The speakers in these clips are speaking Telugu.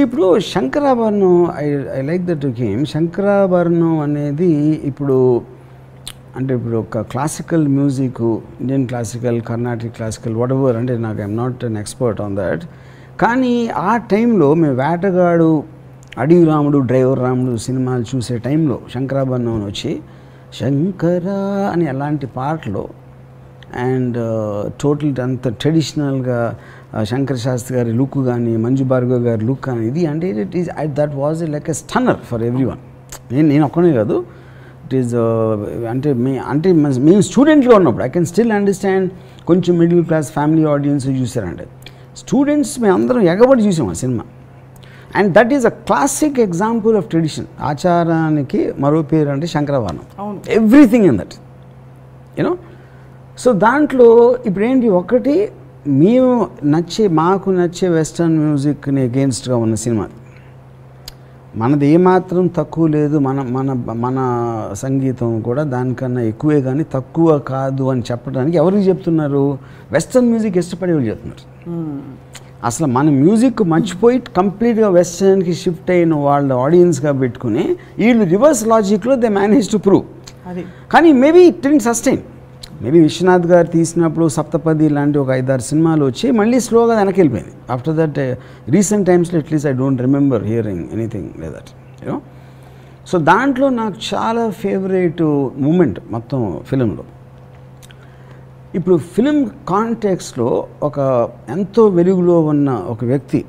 ఇప్పుడు Shankarabharanam I like that game. Shankarabharanam అనేది ఇప్పుడు అంటే ఇప్పుడు ఒక classical music, Indian classical, Carnatic classical, whatever, అంటే నాకు I'm not an expert on that. కానీ ఆ టైంలో మేము వేటగాడు, అడవి రాముడు, డ్రైవర్ రాముడు సినిమాలు చూసే టైంలో శంకరాభరణం వచ్చి శంకరా అని అలాంటి పాటలు అండ్ టోటల్ అంత ట్రెడిషనల్గా శంకర్ శాస్త్రి గారి లుక్ కానీ, మంజు భార్గవ్ గారి లుక్ కానీ, ఇది అంటే it is that was like a stunner for everyone. నేను ఒక్కనే కాదు, ఇట్ ఈస్ అంటే మేము స్టూడెంట్గా ఉన్నప్పుడు ఐ కెన్ స్టిల్ అండర్స్టాండ్. కొంచెం మిడిల్ క్లాస్ ఫ్యామిలీ ఆడియన్స్ చూసారంటే స్టూడెంట్స్ మేము అందరం ఎగబడి చూసాం ఆ సినిమా. And that is a classic example of tradition. ఆచారానికి మరో పేరు అంటే Shankarabharanam. Everything in that you know. So దాంట్లో ఇప్పుడు ఏంటి, ఒకటి మాకు నచ్చే వెస్టర్న్ మ్యూజిక్ని అగెయిన్స్ట్గా ఉన్న సినిమా. మనది ఏమాత్రం తక్కువ లేదు, మన సంగీతం కూడా దానికన్నా ఎక్కువే కానీ తక్కువ కాదు అని చెప్పడానికి ఎవరికి చెప్తున్నారు? వెస్టర్న్ మ్యూజిక్ ఇష్టపడే వాళ్ళు చెప్తున్నారు. అసలు మన మ్యూజిక్ మర్చిపోయి కంప్లీట్గా వెస్టర్న్కి షిఫ్ట్ అయిన వాళ్ళ ఆడియన్స్గా పెట్టుకుని వీళ్ళు రివర్స్ లాజిక్లో దే మేనేజ్ టు ప్రూవ్. కానీ maybe it didn't sustain. Maybe Vishwanath garu తీసినప్పుడు సప్తపది లాంటి ఒక 5-6 సినిమాలు వచ్చి మళ్ళీ స్లోగా వెనక్కి వెళ్ళిపోయింది. ఆఫ్టర్ దట్ రీసెంట్ టైమ్స్లో at least I don't remember hearing anything like that you know. So దాంట్లో నాకు చాలా ఫేవరెట్ మూమెంట్ మొత్తం ఫిలింలో. ఇప్పుడు ఫిలిం కాంటెక్స్లో ఒక ఎంతో వెలుగులో ఉన్న ఒక వ్యక్తి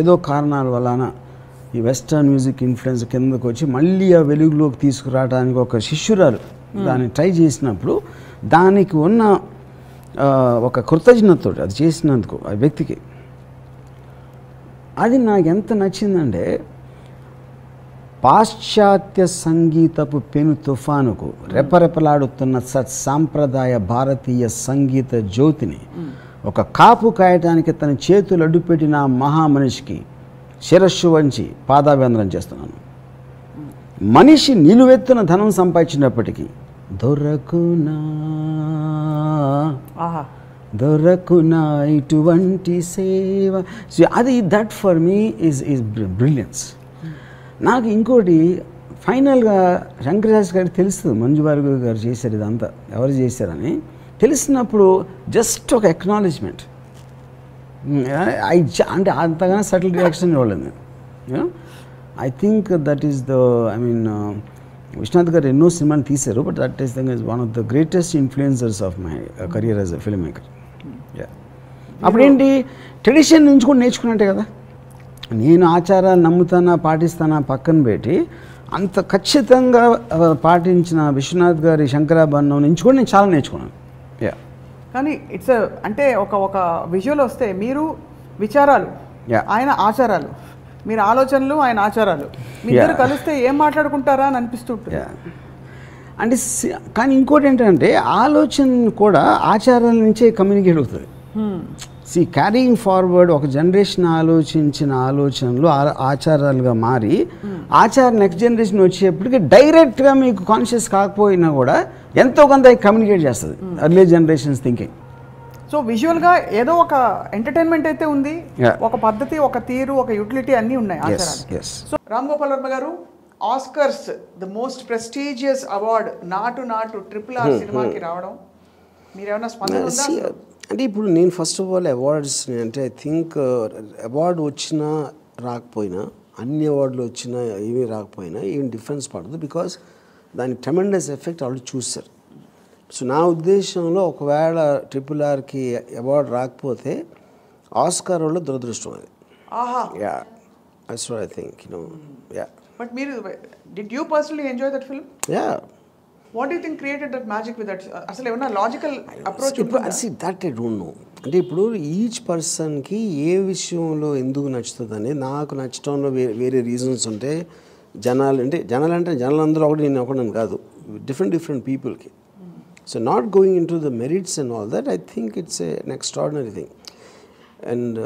ఏదో కారణాల వలన ఈ వెస్టర్న్ మ్యూజిక్ ఇన్ఫ్లుయెన్స్ కిందకు వచ్చి మళ్ళీ ఆ వెలుగులోకి తీసుకురావడానికి ఒక శిష్యురాలు దాన్ని ట్రై చేసినప్పుడు దానికి ఉన్న ఒక కృతజ్ఞతతో అది చేసినందుకు ఆ వ్యక్తికి అది నాకు ఎంత నచ్చిందంటే, పాశ్చాత్య సంగీతపు పెను తుఫానుకు రెపరెపలాడుతున్న సాంప్రదాయ భారతీయ సంగీత జ్యోతిని ఒక కాపు కాయటానికి తన చేతులు అడ్డుపెట్టిన మహామనిషికి శిరస్సు వంచి పాదాభివందనం చేస్తున్నాను. మనిషి నిలువెత్తున ధనం సంపాదించినప్పటికీ దొరకునా ఇటువంటి సేవ. అది that for me is brilliance. నాకు ఇంకోటి ఫైనల్గా శంకర్ శాస్త్రి గారికి తెలుస్తుంది మంజు భార్గవ్ గారు చేశారు ఇదంతా, ఎవరు చేశారని తెలిసినప్పుడు జస్ట్ ఒక ఎక్నాలెడ్జ్మెంట్. అంటే అంతగానో సటిల్ రియాక్షన్ ఇవ్వలేదు. I think that is the Vishwanath garu ఎన్నో సినిమాలు తీశారు, but that is one of the greatest influencers of my career as a film maker. అప్పుడేంటి, ట్రెడిషన్ నుంచి కూడా నేర్చుకున్నట్టే కదా. నేను ఆచారాలు నమ్ముతానా పాటిస్తానా పక్కన పెట్టి అంత ఖచ్చితంగా పాటించిన విశ్వనాథ్ గారి శంకరాభరణం నుంచి కూడా నేను చాలా నేర్చుకున్నాను. కానీ ఇట్స్ అంటే ఒక విజువల్ వస్తే మీరు విచారాలు, ఆయన ఆచారాలు, మీరు ఆలోచనలు, ఆయన ఆచారాలు, మీరు కలిస్తే ఏం మాట్లాడుకుంటారా అని అనిపిస్తుంటుంది. అంటే కానీ ఇంకోటి ఏంటంటే ఆలోచన కూడా ఆచారాల నుంచే కమ్యూనికేట్ అవుతుంది. క్యారీయింగ్ ఫార్వర్డ్ ఒక జనరేషన్ ఆలోచించిన ఆలోచనలు ఆచారాలుగా మారి ఆచారం నెక్స్ట్ జనరేషన్ వచ్చేప్పటికి డైరెక్ట్గా మీకు కాన్షియస్ కాకపోయినా కూడా ఎంతో కొంత కమ్యూనికేట్ చేస్తుంది అర్లీ జనరేషన్స్ థింకింగ్. సో విజువల్గా ఏదో ఒక ఎంటర్టైన్మెంట్ అయితే ఉంది, ఒక పద్ధతి, ఒక తీరు, ఒక యూటిలిటీ అన్నీ ఉన్నాయి ఆచారాలు. సో రామ్ గోపాల్ వర్మ గారు, Oscars the most prestigious award నాటు RRR సినిమాకి రావడం మీరేమైనా స్పందన ఉందా? అంటే ఇప్పుడు నేను ఫస్ట్ ఆఫ్ ఆల్ అవార్డ్స్ని అంటే ఐ థింక్ అవార్డు వచ్చినా రాకపోయినా, అన్ని అవార్డులు వచ్చినా ఏమీ రాకపోయినా ఏం డిఫరెన్స్ పడదు, బికాస్ దానికి ట్రెమెండస్ ఎఫెక్ట్ ఆల్రెడీ చూస్తారు. సో నా ఉద్దేశంలో ఒకవేళ RRRకి అవార్డు రాకపోతే ఆస్కార్ వాళ్ళు దురదృష్టం అది. Yeah, that's what I think, you know. Yeah, but మీరు did you personally enjoy that film? Yeah. What do you think created that magic with that? అసలు ఏమన్నా logical approach? That I don't know. అంటే ఇప్పుడు ఈచ్ పర్సన్కి ఏ విషయంలో ఎందుకు నచ్చుతుంది అనేది, నాకు నచ్చడంలో వేరే రీజన్స్ ఉంటాయి. జనాలందరూ ఒకటి, నేను ఒకటి కాదు, డిఫరెంట్ పీపుల్కి. So not going in to the merits and all that, I think it's an extraordinary thing. And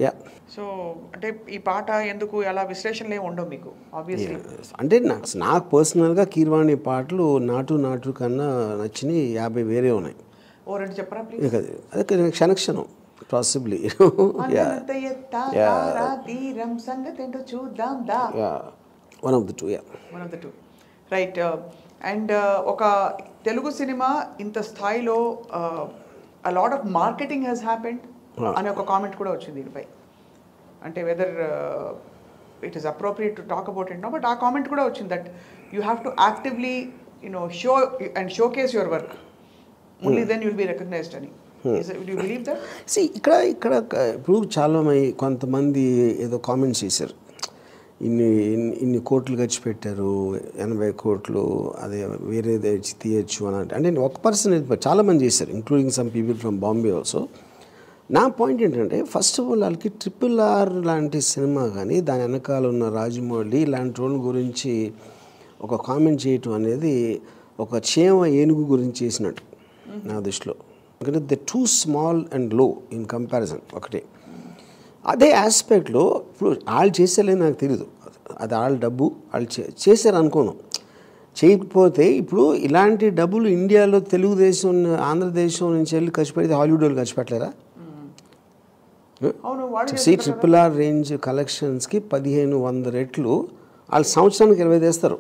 yeah, so అంటే ఈ పాట ఎందుకు ఎలా విశ్లేషణలు ఏమి ఉండవు మీకు ఆబ్వియస్లీ. అంటే నాకు పర్సనల్గా కీర్వాణి పాటలు నాటు కన్నా నచ్చినవి 50 వేరే ఉన్నాయి. ఓ రెండు చెప్పరా ప్లీజ్? అదే క్షణక్షణం possibly. అనంత ఎత్త తారా తీరం సంగతి ఏంటో చూద్దాం దా. One of the two. One of the two. Right. And ఒక తెలుగు సినిమా ఇంత స్థాయిలో a lot of marketing has happened అనే ఒక కామెంట్ కూడా వచ్చింది దీనిపై. అంటే whether it is appropriate to talk about it no, but ఆ కామెంట్ కూడా వచ్చింది that you have to actively show and showcase your work, only then you'll be recognised అని. Do you believe that? See, ఇక్కడ ఇప్పుడు చాలా కొంతమంది ఏదో కామెంట్స్ చేశారు, ఇన్ని కోట్లు ఖర్చు పెట్టారు, 80 కోట్లు, అదే వేరేది తీయచ్చు అని. అంటే ఒక పర్సన్ చాలామంది చేశారు, including some people from Bombay also. నా పాయింట్ ఏంటంటే, ఫస్ట్ ఆఫ్ ఆల్ వాళ్ళకి RRR లాంటి సినిమా కానీ దాని వెనకాల ఉన్న రాజమౌళి ఇలాంటి వాళ్ళ గురించి ఒక కామెంట్ చేయటం అనేది ఒక చేమ ఏనుగు గురించి చేసినట్టు నా దృష్టిలో. ఎందుకంటే ద టూ స్మాల్ అండ్ లో ఇన్ కంపారిజన్ ఒకటే. అదే ఆస్పెక్ట్లో ఇప్పుడు వాళ్ళు చేసేలే నాకు తెలియదు, అది వాళ్ళ డబ్బు వాళ్ళు చేశారు అనుకోను. చేయకపోతే ఇప్పుడు ఇలాంటి డబ్బులు ఇండియాలో తెలుగుదేశం ఆంధ్రదేశం నుంచి వెళ్ళి ఖర్చు పెడితే హాలీవుడ్ వాళ్ళు ఖర్చు పెట్టలేరా? RRR రేంజ్ కలెక్షన్స్కి 1500 రెట్లు వాళ్ళు సంవత్సరానికి 20 తెస్తారు.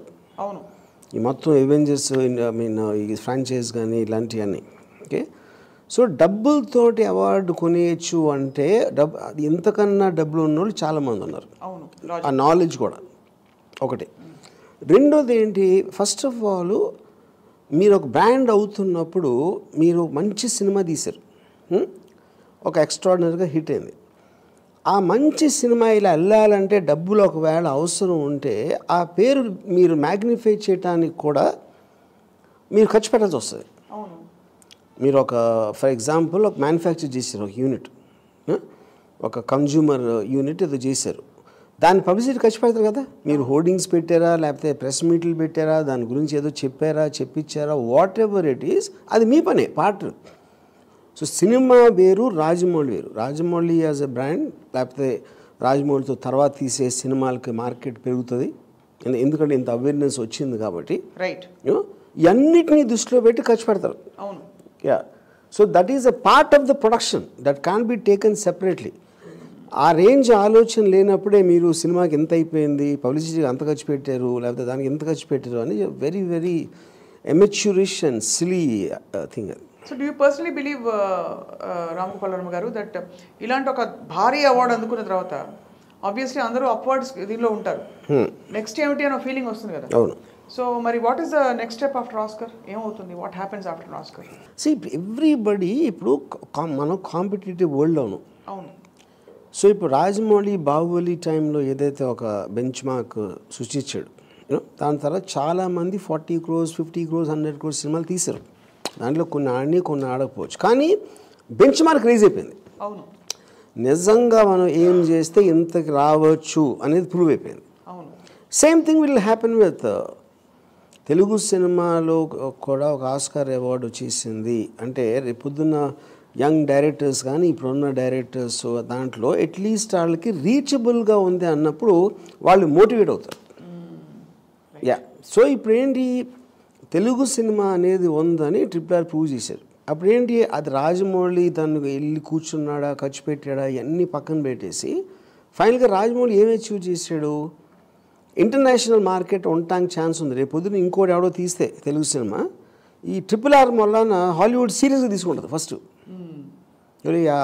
ఈ మొత్తం ఎవెంజర్స్ ఈ ఫ్రాంచైజ్ కానీ ఇలాంటివన్నీ. ఓకే, సో డబ్బులతోటి అవార్డు కొనేయచ్చు అంటే ఇంతకన్నా డబ్బులు ఉన్నోళ్ళు చాలామంది ఉన్నారు. ఆ నాలెడ్జ్ కూడా ఒకటి. రెండోది ఏంటి, ఫస్ట్ ఆఫ్ ఆల్ మీరు ఒక బ్రాండ్ అవుతున్నప్పుడు మీరు మంచి సినిమా తీశారు, ఒక ఎక్స్ట్రాడినరీగా హిట్ అయింది. ఆ మంచి సినిమా ఇలా వెళ్ళాలంటే డబ్బులు ఒకవేళ అవసరం ఉంటే ఆ పేరు మీరు మ్యాగ్నిఫై చేయడానికి కూడా మీరు ఖర్చు పెట్టాల్సి వస్తుంది. మీరు ఒక ఫర్ ఎగ్జాంపుల్ ఒక మ్యానుఫ్యాక్చర్ చేశారు, ఒక యూనిట్, ఒక కన్జ్యూమర్ యూనిట్ ఏదో చేశారు, దాని పబ్లిసిటీ ఖర్చు పెడతారు కదా. మీరు హోర్డింగ్స్ పెట్టారా, లేకపోతే ప్రెస్ మీట్లు పెట్టారా, దాని గురించి ఏదో చెప్పారా, చెప్పించారా, వాట్ ఎవర్ ఇట్ ఈస్, అది మీ పనే, పార్ట్. సో సినిమా వేరు, రాజమౌళి వేరు. రాజమౌళి యాజ్ ఎ బ్రాండ్, లేకపోతే రాజమౌళితో తర్వాత తీసే సినిమాలకి మార్కెట్ పెరుగుతుంది, ఎందుకంటే ఇంత అవేర్నెస్ వచ్చింది కాబట్టి. రైట్, ఇవన్నిటినీ దృష్టిలో పెట్టి ఖర్చు పెడతారు. So that is a part of the production that can be taken separately. ఆ రేంజ్ ఆలోచన లేనప్పుడే మీరు సినిమాకి ఎంత అయిపోయింది, పబ్లిసిటీకి అంత ఖర్చు పెట్టారు, లేకపోతే దానికి ఎంత ఖర్చు పెట్టారు అని very very amateurish and silly thing అది. So do you personally believe Ram Gopal Varma garu that ఇలాంటి ఒక భారీ అవార్డు అందుకున్న తర్వాత ఆబ్వియస్లీ అందరూ అప్వర్డ్స్ దీనిలో ఉంటారు, నెక్స్ట్ ఏమిటి అనే ఫీలింగ్ వస్తుంది కదా? అవును. సో మరి what is the next step after Oscar? ఏమవుతుంది, what happens after Oscar? So everybody ఇప్పుడు మనం కాంపిటేటివ్ వరల్డ్లో ఉన్నాం. అవును. సో ఇప్పుడు రాజమౌళి బాహుబలి టైంలో ఏదైతే ఒక బెంచ్ మార్క్ సృష్టించాడు, దాని తర్వాత చాలామంది 40 crores 50 crores 100 crores సినిమాలు తీశారు. దాంట్లో కొన్ని ఆడిని కొన్ని ఆడకపోవచ్చు, కానీ బెంచ్ మార్క్ రేజ్ అయిపోయింది. అవును, నిజంగా మనం ఏం చేస్తే ఇంతకు రావచ్చు అనేది ప్రూవ్ అయిపోయింది. అవును. Same thing will happen with Telugu సినిమాలో కూడా ఒక ఆస్కార్ అవార్డు వచ్చేసింది అంటే రేపొద్దున్న యంగ్ డైరెక్టర్స్ కానీ ఇప్పుడున్న డైరెక్టర్స్ దాంట్లో అట్లీస్ట్ వాళ్ళకి రీచబుల్గా ఉంది అన్నప్పుడు వాళ్ళు మోటివేట్ అవుతారు. సో ఇప్పుడు ఏంటి, తెలుగు సినిమా అనేది ఉందని RRR ప్రూవ్ చేశారు. అప్పుడు ఏంటి, అది రాజమౌళి తను వెళ్ళి కూర్చున్నాడా, ఖర్చు పెట్టాడా, ఇవన్నీ పక్కన పెట్టేసి ఫైనల్గా రాజమౌళి ఏమి అచీవ్ చేశాడు, ఇంటర్నేషనల్ మార్కెట్ ఉండటానికి ఛాన్స్ ఉంది. రేపు పొద్దున ఇంకోటి ఎవడో తీస్తే తెలుగు సినిమా ఈ RRR వలన హాలీవుడ్ సీరియస్గా తీసుకుంటుంది. ఫస్ట్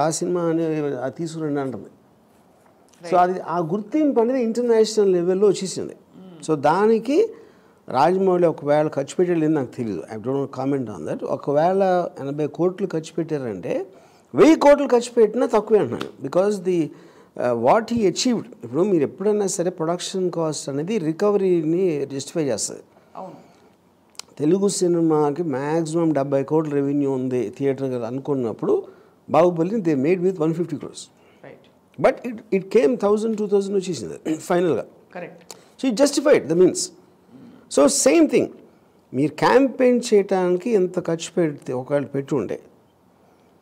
ఆ సినిమా అనేది తీసుకురండి అంటుంది. సో అది ఆ గుర్తింపు అనేది ఇంటర్నేషనల్ లెవెల్లో వచ్చేసింది. సో దానికి రాజమౌళి ఒకవేళ ఖర్చు పెట్టలేదు నాకు తెలియదు, I don't comment on that. ఒకవేళ 80 కోట్లు ఖర్చు పెట్టారంటే 1000 కోట్లు ఖర్చు పెట్టినా తక్కువే అంటున్నాను, because the what he achieved. ఇప్పుడు మీరు ఎప్పుడైనా సరే ప్రొడక్షన్ కాస్ట్ అనేది రికవరీని జస్టిఫై చేస్తుంది. తెలుగు సినిమాకి మ్యాక్సిమం 70 కోట్ల రెవెన్యూ ఉంది థియేటర్ అనుకున్నప్పుడు బాహుబలిని they made with 150 crores. But it came 1000-2000 వచ్చేసింది ఫైనల్గా. Correct. So it justified the means. So same thing, మీరు క్యాంపెయిన్ చేయడానికి ఎంత ఖర్చు పెడితే ఒకవేళ పెట్టి ఉండే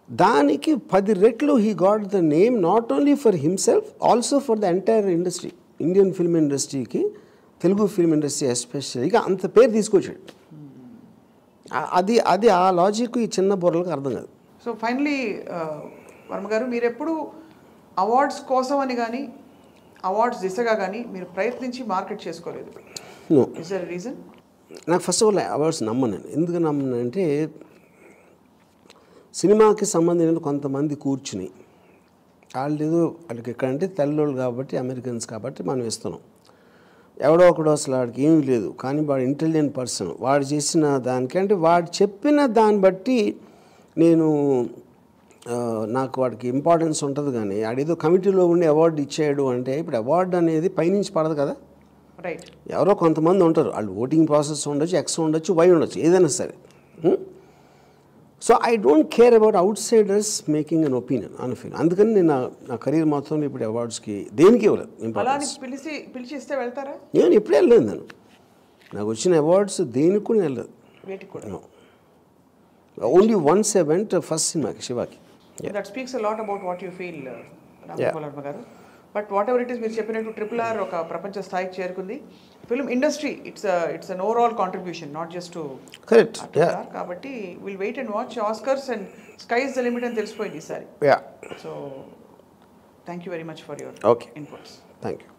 దానికి 10 రెట్లు he got the name, not only for himself, also for the entire industry. Indian film ఇండస్ట్రీకి, తెలుగు ఫిల్మ్ ఇండస్ట్రీ ఎస్పెషల్గా అంత పేరు తీసుకొచ్చాడు. అది ఆ లాజిక్ ఈ చిన్న బుర్రలకు అర్థం కాదు. సో ఫైనలీ వర్మ గారు, మీరు ఎప్పుడు అవార్డ్స్ కోసం అని కానీ అవార్డ్స్ దిశగా కానీ మీరు ప్రయత్నించి మార్కెట్ చేసుకోలేదు. Is there reason? నాకు ఫస్ట్ ఆఫ్ ఆల్ అవార్డ్స్ నమ్మను. ఎందుకు నమ్మను అంటే సినిమాకి సంబంధించిన కొంతమంది కూర్చుని వాళ్ళకి ఎక్కడంటే తెల్లోళ్ళు కాబట్టి అమెరికన్స్ కాబట్టి మనం ఇస్తున్నాం. ఎవడో ఒకడో అసలు వాడికి ఏమీ లేదు, కానీ వాడు ఇంటెలిజెంట్ పర్సన్, వాడు చేసిన దానికంటే వాడు చెప్పిన దాన్ని బట్టి నేను నాకు వాడికి ఇంపార్టెన్స్ ఉంటుంది. కానీ ఆడేదో కమిటీలో ఉండి అవార్డు ఇచ్చాడు అంటే ఇప్పుడు అవార్డు అనేది పైనుంచి పడదు కదా. రైట్. ఎవరో కొంతమంది ఉంటారు, వాళ్ళు ఓటింగ్ ప్రాసెస్ ఉండొచ్చు, ఎక్స్ ఉండొచ్చు, వై ఉండొచ్చు, ఏదైనా సరే. So I don't care about outsiders making an opinion అని ఫీల్. అందుకని నేను నా కెరీర్ మొత్తం ఇప్పుడు అవార్డ్స్కి దేనికి ఇవ్వలేదు ఇంపార్టెన్స్. పిలిచిస్తే వెళ్తారా? నేను ఎప్పుడు వెళ్ళలేదు. నాకు వచ్చిన అవార్డ్స్ దేనికి కూడా వెళ్ళలేదు. Only once I went first సినిమాకి, శివాకి. That speaks a lot about what you feel Ram Varma garu. But whatever it is, మీరు చెప్పినట్టు RRR ఒక ప్రపంచ స్థాయికి చేరుకుంది. Film industry it's an overall contribution, not just to correct. కాబట్టి will wait and watch Oscars and sky is the limit అని తెలిసిపోయింది ఈసారి. So thank you very much for your inputs. Thank you.